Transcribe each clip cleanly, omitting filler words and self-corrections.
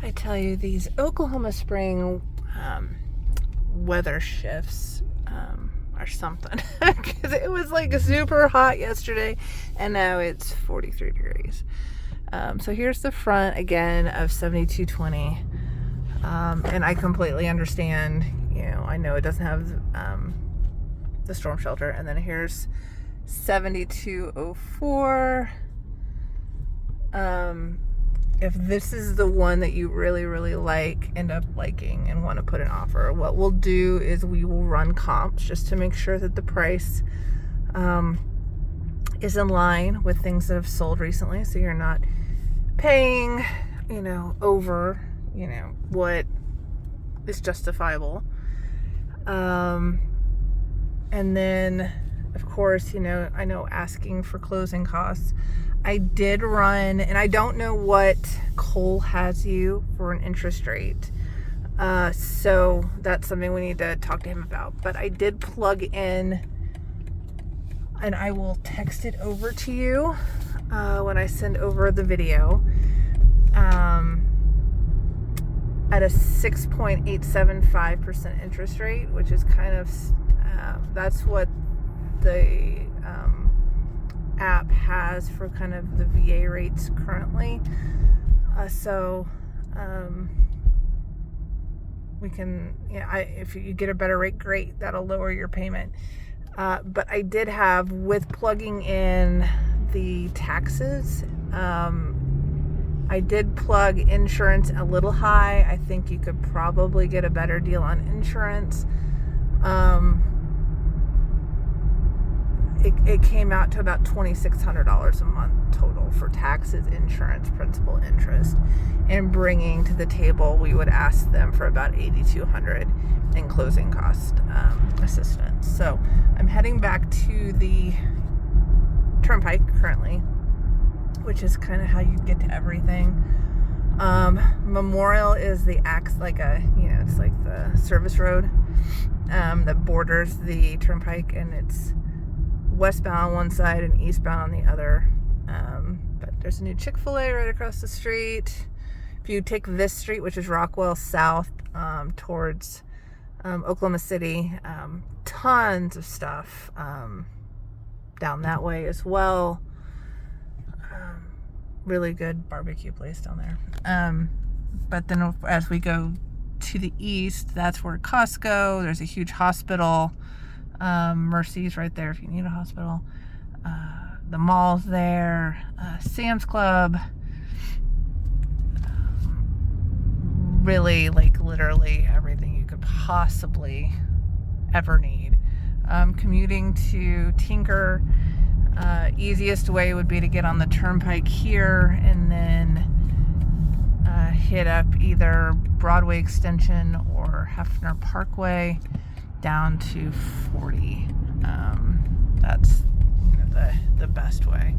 I tell you, these Oklahoma Spring weather shifts are something. Because it was like super hot yesterday, and now it's 43 degrees. So here's the front again of 7220. And I completely understand, I know it doesn't have the storm shelter. And then here's 7204. If this is the one that you really, really like, end up liking and want to put an offer, what we'll do is we will run comps just to make sure that the price is in line with things that have sold recently, so you're not paying, over, what is justifiable. And then, of course, I know asking for closing costs. I did run, and I don't know what Cole has you for an interest rate. So that's something we need to talk to him about. But I did plug in, and I will text it over to you when I send over the video, at a 6.875% interest rate, which is kind of, that's what the app has for kind of the VA rates currently. We can, if you get a better rate, great, that'll lower your payment. But I did have, with plugging in the taxes, I did plug insurance a little high. I think you could probably get a better deal on insurance. It came out to about $2,600 a month total for taxes, insurance, principal, interest, and bringing to the table, we would ask them for about $8,200 in closing cost assistance. So I'm heading back to the Turnpike currently, which is kind of how you get to everything. Memorial is the it's like the service road that borders the Turnpike, and it's westbound on one side and eastbound on the other. But there's a new Chick-fil-A right across the street. If you take this street, which is Rockwell south, towards Oklahoma City, tons of stuff down that way as well. Really good barbecue place down there. But then as we go to the east, that's where Costco, there's a huge hospital. Mercy's right there if you need a hospital. The mall's there. Sam's Club. Really, literally everything you could possibly ever need. Commuting to Tinker, easiest way would be to get on the Turnpike here and then hit up either Broadway Extension or Hefner Parkway down to 40. That's the best way.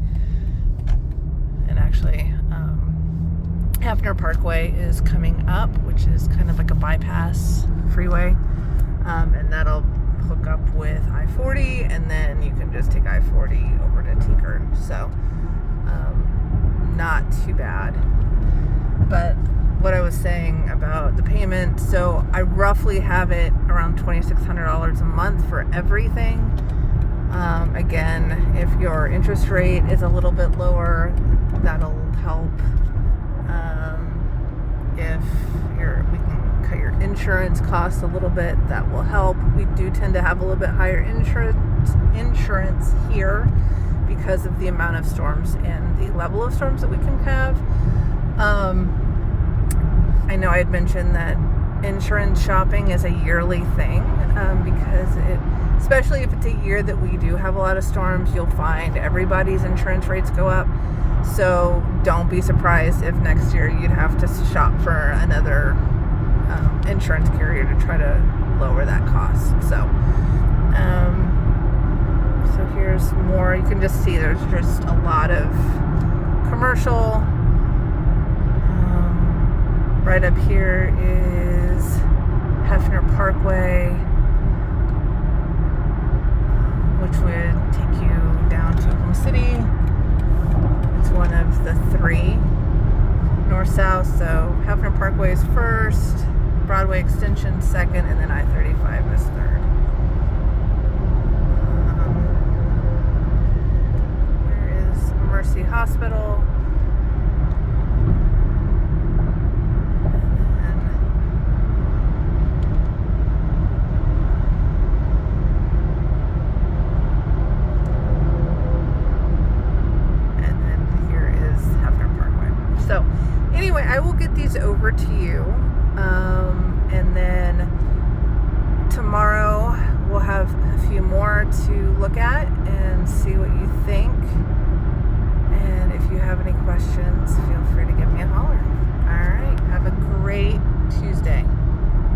And actually, Hefner Parkway is coming up, which is kind of like a bypass freeway, and that'll hook up with I-40, and then you can just take I-40 over to Tinker. So not too bad. But what I was saying about the payment, so I roughly have it around $2,600 a month for everything. Again, if your interest rate is a little bit lower, that'll help. If we can cut your insurance costs a little bit, that will help. We do tend to have a little bit higher insurance here because of the amount of storms and the level of storms that we can have. I know I had mentioned that insurance shopping is a yearly thing, because especially if it's a year that we do have a lot of storms, you'll find everybody's insurance rates go up. So don't be surprised if next year you'd have to shop for another insurance carrier to try to lower that cost. So here's more. You can just see there's just a lot of commercial. Right up here is Hefner Parkway, which would take you down to Oklahoma City. It's one of the three north-south. So Hefner Parkway is first, Broadway Extension second, and then I-35 is third. Here is Mercy Hospital. So anyway, I will get these over to you, and then tomorrow we'll have a few more to look at and see what you think. And if you have any questions, feel free to give me a holler. All right, have a great Tuesday.